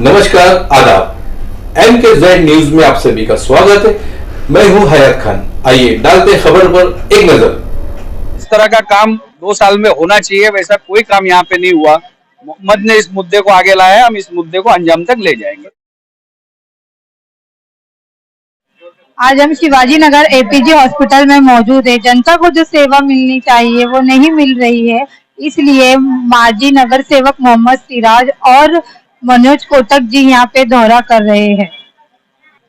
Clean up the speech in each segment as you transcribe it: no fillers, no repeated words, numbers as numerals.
नमस्कार, आदाब। MKZ news में आप सभी का स्वागत है। मैं हूं हयात खान। आइए डालते खबर पर एक नजर। इस तरह का काम 2 साल में होना चाहिए, वैसा कोई काम यहाँ पे नहीं हुआ। मोहम्मद ने इस मुद्दे को आगे लाया, हम इस मुद्दे को अंजाम तक ले जाएंगे। आज हम शिवाजी नगर एपीजे हॉस्पिटल में मौजूद है। जनता को जो सेवा मिलनी चाहिए वो नहीं मिल रही है, इसलिए माजी नगर सेवक मोहम्मद सिराज और मनोज कोटक जी यहाँ पे दौरा कर रहे हैं।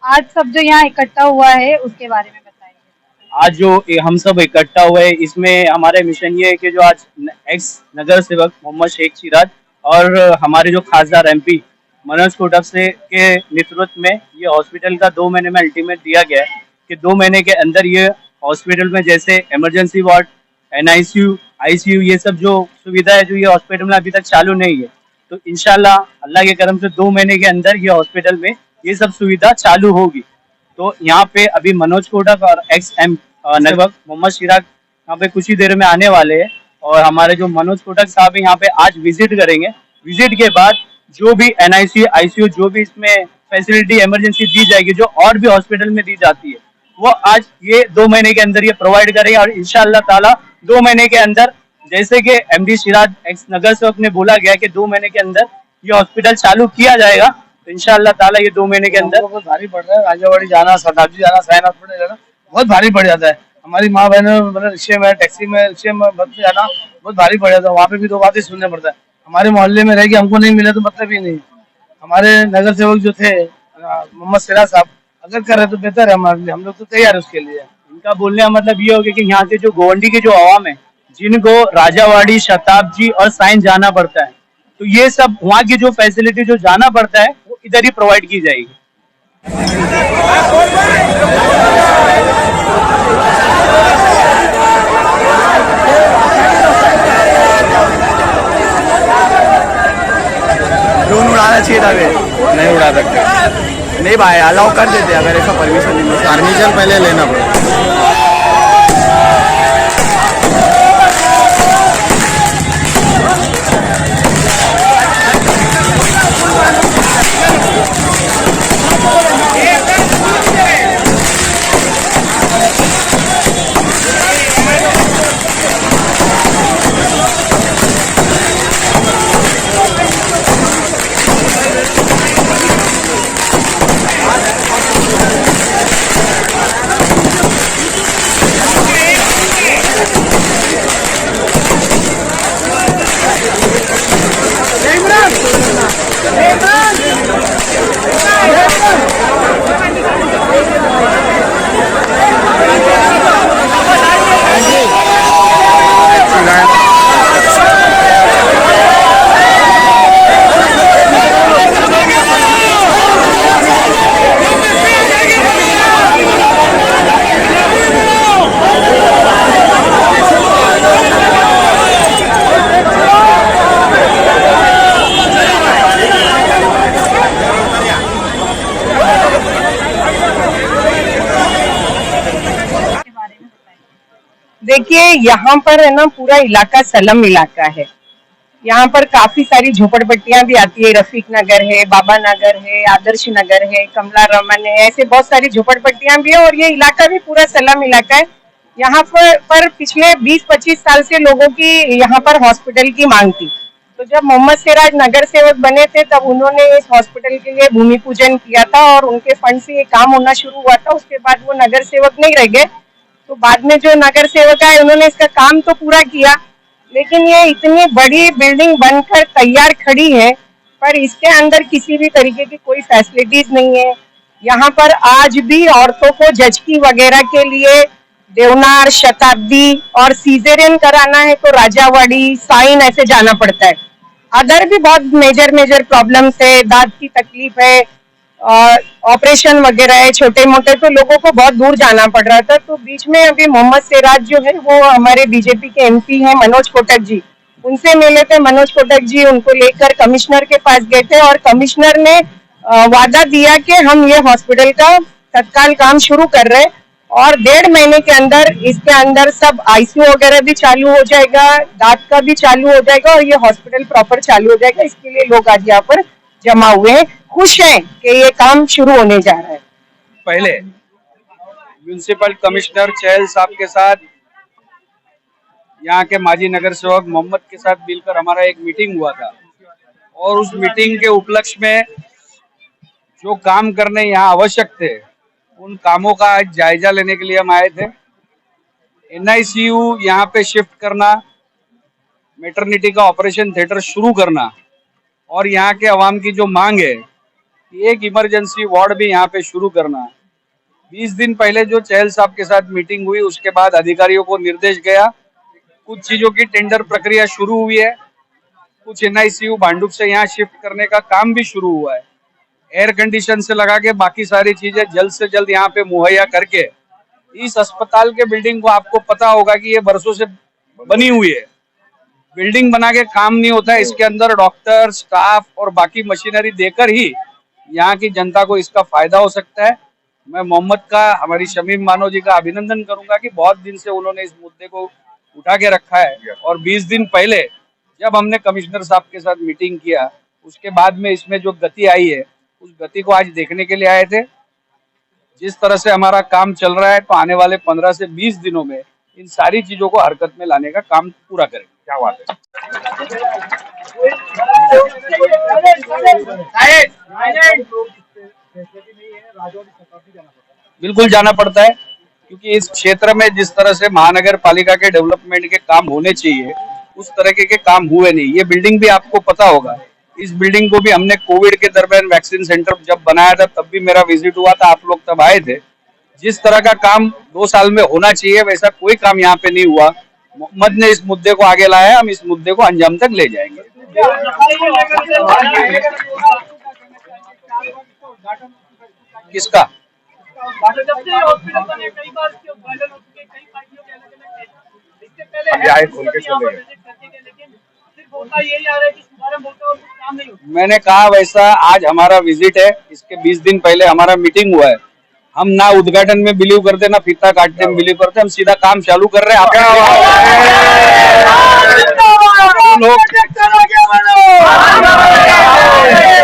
आज सब जो यहाँ इकट्ठा हुआ है उसके बारे में बताइए। आज जो हम सब इकट्ठा हुए, इसमें हमारे मिशन ये है कि जो आज एक्स नगर सेवक मोहम्मद शेख सिराज और हमारे जो खासदार MP मनोज कोटक से के नेतृत्व में ये हॉस्पिटल का 2 महीने में अल्टीमेट दिया गया है कि 2 महीने के अंदर ये हॉस्पिटल में जैसे इमरजेंसी वार्ड, NICU, ICU, ये सब जो सुविधा है जो ये हॉस्पिटल में अभी तक चालू नहीं है, तो इंशाल्लाह अल्लाह के करम से 2 महीने के अंदर ये हॉस्पिटल में ये सब सुविधा चालू होगी। तो यहाँ पे अभी मनोज कोटक और एक्स सेवक मोहम्मद सिराज यहाँ पे कुछ ही देर में आने वाले हैं और हमारे जो मनोज कोटक साहब यहाँ पे आज विजिट करेंगे। विजिट के बाद जो भी NICU, ICU जो भी इसमें फैसिलिटी इमरजेंसी दी जाएगी, जो और भी हॉस्पिटल में दी जाती है, वो आज ये 2 महीने के अंदर ये प्रोवाइड करेंगे। और इंशाअल्लाह ताला 2 महीने के अंदर, जैसे कि MD सिराज एक्स नगर सेवक ने बोला गया कि 2 महीने के अंदर ये हॉस्पिटल चालू किया जाएगा, तो इंशाअल्लाह ताला ये 2 महीने के अंदर। बहुत भारी पड़ रहा है, राजावाड़ी जाना, शताब्दी जाना, सायनाथपुर जाना बहुत भारी पड़ जाता है। हमारी माँ बहनों मतलब रिक्शे में, टैक्सी में, रिक्शे में बस में जाना बहुत भारी पड़ जाता है। वहाँ पे भी 2 बातें सुनने पड़ता है। हमारे मोहल्ले में रह के हमको नहीं मिले तो मतलब ही नहीं। हमारे नगर सेवक जो थे मोहम्मद सिराज साहब अगर कर रहे तो बेहतर है हमारे लिए, हम लोग तो तैयार है उसके लिए। इनका बोलने का मतलब ये हो गया कि यहाँ के जो गोवंडी के जो आवाम है, जिनको राजावाड़ी, शताब्दी और साइन जाना पड़ता है, तो ये सब वहाँ की जो फैसिलिटी जो जाना पड़ता है वो इधर ही प्रोवाइड की जाएगी। ड्रोन उड़ाना चाहिए था, नहीं उड़ा सकते। नहीं भाई, अलाउ कर देते अगर ऐसा परमिशन नहीं मिलता। परमिशन पहले लेना पड़ेगा। देखिए, यहाँ पर है ना पूरा इलाका सलम इलाका है। यहाँ पर काफी सारी झोपड़पट्टियां भी आती है। रफीक नगर है, बाबा नगर है, आदर्श नगर है, कमला रमन है, ऐसे बहुत सारी झोपड़पट्टियां भी है और ये इलाका भी पूरा सलम इलाका है। यहाँ पर पिछले 20-25 साल से लोगों की यहाँ पर हॉस्पिटल की मांग थी। तो जब मोहम्मद सिराज नगर सेवक बने थे तब उन्होंने इस हॉस्पिटल के लिए भूमि पूजन किया था और उनके फंड से ये काम होना शुरू हुआ था। उसके बाद वो नगर सेवक नहीं रह गए, तो बाद में जो नगर सेवक आए उन्होंने इसका काम तो पूरा किया, लेकिन ये इतनी बड़ी बिल्डिंग बनकर तैयार खड़ी है पर इसके अंदर किसी भी तरीके की कोई फैसिलिटीज नहीं है। यहाँ पर आज भी औरतों को जचकी वगैरह के लिए देवनार, शताब्दी और सीजेरियन कराना है तो राजावाड़ी, साइन ऐसे जाना पड़ता है। अदर भी बहुत मेजर प्रॉब्लम्स है, दांत की तकलीफ है, ऑपरेशन वगैरह है छोटे मोटे, तो लोगों को बहुत दूर जाना पड़ रहा था। तो बीच में अभी मोहम्मद सिराज जो है वो हमारे बीजेपी के MP हैं मनोज कोटक जी, उनसे मिले थे। मनोज कोटक जी उनको लेकर कमिश्नर के पास गए थे और कमिश्नर ने वादा दिया कि हम ये हॉस्पिटल का तत्काल काम शुरू कर रहे हैं और 1.5 महीने के अंदर इसके अंदर सब ICU वगैरह भी चालू हो जाएगा, दांत का भी चालू हो जाएगा और ये हॉस्पिटल प्रॉपर चालू हो जाएगा। इसके लिए लोग आज यहाँ पर जमा हुए हैं। खुश हैं कि ये काम शुरू होने जा रहा है। पहले म्यूनिसिपल कमिश्नर चहल साहब के साथ, यहाँ के माजी नगर सेवक मोहम्मद के साथ मिलकर हमारा एक मीटिंग हुआ था और उस मीटिंग के उपलक्ष्य में जो काम करने यहाँ आवश्यक थे उन कामों का आज जायजा लेने के लिए हम आए थे। NICU यहाँ पे शिफ्ट करना, मैटरनिटी का ऑपरेशन थिएटर शुरू करना और यहाँ के अवाम की जो मांग है कि एक इमरजेंसी वार्ड भी यहाँ पे शुरू करना। 20 दिन पहले जो चहल साहब के साथ मीटिंग हुई उसके बाद अधिकारियों को निर्देश गया, कुछ चीजों की टेंडर प्रक्रिया शुरू हुई है, कुछ NICU भांडुप से यहाँ शिफ्ट करने का काम भी शुरू हुआ है। एयर कंडीशन से लगा के बाकी सारी चीजें जल्द से जल्द यहाँ पे मुहैया करके इस अस्पताल के बिल्डिंग को, आपको पता होगा कि ये बरसों से बनी हुई है, बिल्डिंग बना के काम नहीं होता है, इसके अंदर डॉक्टर, स्टाफ और बाकी मशीनरी देकर ही यहाँ की जनता को इसका फायदा हो सकता है। मैं मोहम्मद का, हमारी शमीम मानो जी का अभिनंदन करूंगा कि बहुत दिन से उन्होंने इस मुद्दे को उठा के रखा है और 20 दिन पहले जब हमने कमिश्नर साहब के साथ मीटिंग किया उसके बाद में इसमें जो गति आई है उस गति को आज देखने के लिए आए थे। जिस तरह से हमारा काम चल रहा है तो आने वाले 15 से 20 दिनों में इन सारी चीजों को हरकत में लाने का काम पूरा करेंगे। क्या बात है। बिल्कुल जाना पड़ता है क्योंकि इस क्षेत्र में जिस तरह से महानगर पालिका के डेवलपमेंट के काम होने चाहिए उस तरह के काम हुए नहीं। ये बिल्डिंग भी आपको पता होगा, इस बिल्डिंग को भी हमने कोविड के दरमियान वैक्सीन सेंटर जब बनाया था तब भी मेरा विजिट हुआ था, आप लोग तब आए थे। जिस तरह का काम 2 साल में होना चाहिए वैसा कोई काम यहाँ पे नहीं हुआ। मोहम्मद ने इस मुद्दे को आगे लाया, हम इस मुद्दे को अंजाम तक ले जाएंगे। किसका? मैंने कहा वैसा आज हमारा विजिट है, इसके 20 दिन पहले हमारा मीटिंग हुआ है। हम ना उद्घाटन में बिलीव करते ना फीता काटने में बिलीव करते, हम सीधा काम चालू कर रहे हैं।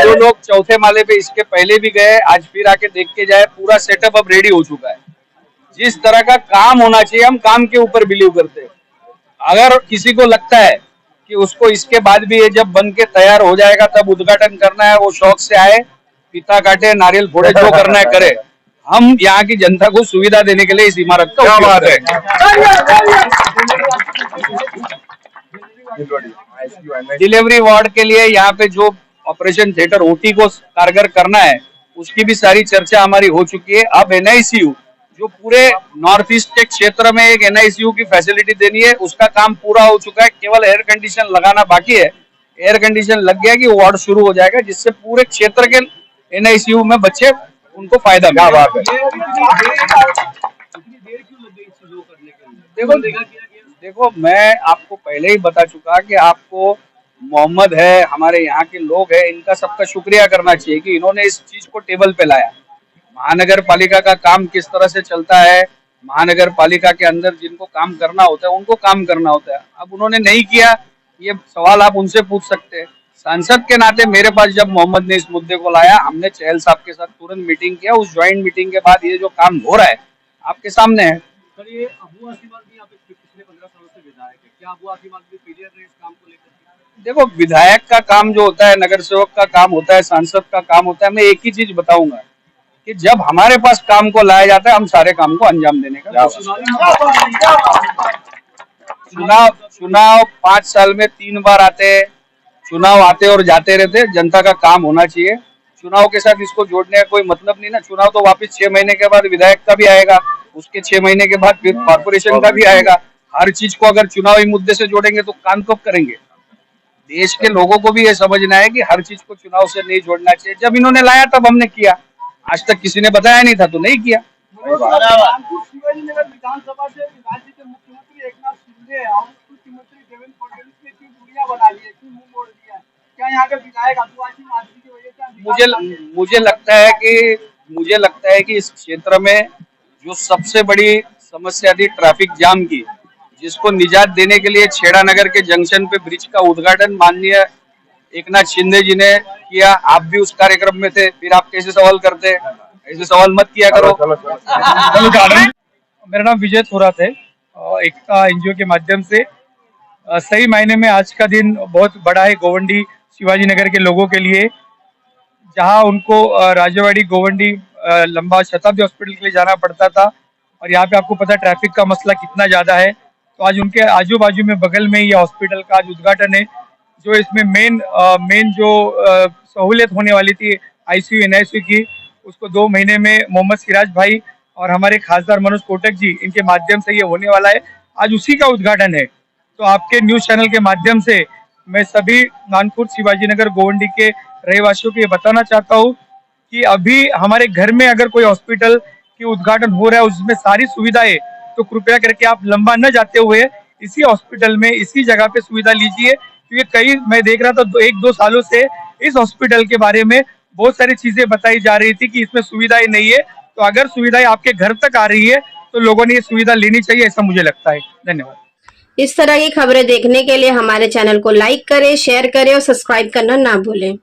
जो लोग चौथे माले पे इसके पहले भी गए आज फिर आके देख के जाए, पूरा सेटअप अब रेडी हो चुका है। जिस तरह का काम होना चाहिए हम काम के ऊपर बिलीव करते हैं। अगर किसी को लगता है कि उसको इसके बाद भी ये जब बन के तैयार हो जाएगा तब उद्घाटन करना है, वो शौक से आए, फीता काटे, नारियल फोड़े, जो करना है करे। हम यहाँ की जनता को सुविधा देने के लिए इस इमारत का उपयोग करें। डिलीवरी वार्ड के लिए यहाँ पे जो ऑपरेशन थिएटर OT को कारगर करना है उसकी भी सारी चर्चा हमारी हो चुकी है। अब NICU जो पूरे नॉर्थ ईस्ट के क्षेत्र में एक NICU की फैसिलिटी देनी है उसका काम पूरा हो चुका है, केवल एयर कंडीशन लगाना बाकी है। एयर कंडीशन लग गया कि वार्ड शुरू हो जाएगा जिससे पूरे क्षेत्र के NICU में बच्चे उनको फायदा मिलेगा। देखो मैं आपको पहले ही बता चुका कि आपको मोहम्मद है, हमारे यहाँ के लोग हैं, इनका सबका शुक्रिया करना चाहिए कि इन्होंने इस चीज को टेबल पे लाया। महानगर पालिका का काम किस तरह से चलता है, महानगर पालिका के अंदर जिनको काम करना होता है उनको काम करना होता है। अब उन्होंने नहीं किया, ये सवाल आप उनसे पूछ सकते हैं। सांसद के नाते मेरे पास जब मोहम्मद ने इस मुद्दे को लाया, हमने चहल साहब के साथ तुरंत मीटिंग किया। उस ज्वाइंट मीटिंग के बाद ये जो काम हो रहा है आपके सामने है। सर ये अबू आसिमाल भी यहाँ पे पिछले 15 सालों से विधायक है, क्या अबू आसिमाल भी फेलियर रहे इस काम को लेकर? देखो विधायक का काम जो होता है, नगर सेवक का काम होता है, सांसद का काम होता है। मैं एक ही चीज बताऊंगा कि जब हमारे पास काम को लाया जाता है हम सारे काम को अंजाम देने का कोशिश करते हैं। चुनाव 5 साल में 3 बार आते हैं, चुनाव आते और जाते रहते। जनता का काम होना चाहिए, चुनाव के साथ इसको जोड़ने का कोई मतलब नहीं ना। चुनाव तो वापस 6 महीने के बाद विधायक का भी आएगा, उसके 6 महीने के बाद फिर कॉर्पोरेशन का भी आएगा। हर चीज को अगर चुनावी मुद्दे से जोड़ेंगे तो काम कब करेंगे? देश के लोगों को भी ये समझना है कि हर चीज को चुनाव से नहीं जोड़ना चाहिए। जब इन्होंने लाया तब हमने किया, आज तक किसी ने बताया नहीं था तो नहीं किया। विधानसभा से राज्य के मुख्यमंत्री एकनाथ शिंदे और मुख्यमंत्री देवेंद्र फडणवीस ने क्यों दूरियां बना ली है, क्यों मुंह मोड़ दिया? क्या यहाँ के विधायक आदिवासी माजरी की वजह से? मुझे लगता है कि इस क्षेत्र में जो सबसे बड़ी समस्या थी ट्रैफिक जाम की, जिसको निजात देने के लिए छेड़ा नगर के जंक्शन पे ब्रिज का उद्घाटन माननीय एकनाथ शिंदे जी ने किया, आप भी उस कार्यक्रम में थे, फिर आप कैसे सवाल करते? ऐसे सवाल मत किया करो। मेरा नाम विजय थोरात है। एकता एनजीओ के माध्यम से सही मायने में आज का दिन बहुत बड़ा है गोवंडी शिवाजी नगर के लोगों के लिए, जहां उनको राजेवाड़ी गोवंडी लंबा शताब्दी हॉस्पिटल के लिए जाना पड़ता था और यहाँ पे आपको पता है ट्रैफिक का मसला कितना ज्यादा है। तो आज उनके आजू बाजू में बगल में ये हॉस्पिटल का आज उद्घाटन है, जो इसमें मेन जो सहूलियत होने वाली थी आईसीयू एनआईसीयू की, उसको 2 महीने में मोहम्मद सिराज भाई और हमारे खासदार मनोज कोटक जी इनके माध्यम से ये होने वाला है। आज उसी का उद्घाटन है। तो आपके न्यूज चैनल के माध्यम से मैं सभी नानपुर शिवाजी नगर गोवंडी के रहवासियों को ये बताना चाहता हूँ कि अभी हमारे घर में अगर कोई हॉस्पिटल की उद्घाटन हो रहा है उसमें सारी सुविधाएं, तो कृपया करके आप लंबा न जाते हुए इसी हॉस्पिटल में इसी जगह पे सुविधा लीजिए, क्योंकि मैं देख रहा था 1-2 सालों से इस हॉस्पिटल के बारे में बहुत सारी चीजें बताई जा रही थी कि इसमें सुविधाएं नहीं है। तो अगर सुविधाएं आपके घर तक आ रही है तो लोगों ने ये सुविधा लेनी चाहिए, ऐसा मुझे लगता है। धन्यवाद। इस तरह की खबरें देखने के लिए हमारे चैनल को लाइक करें, शेयर करें और सब्सक्राइब करना ना भूलें।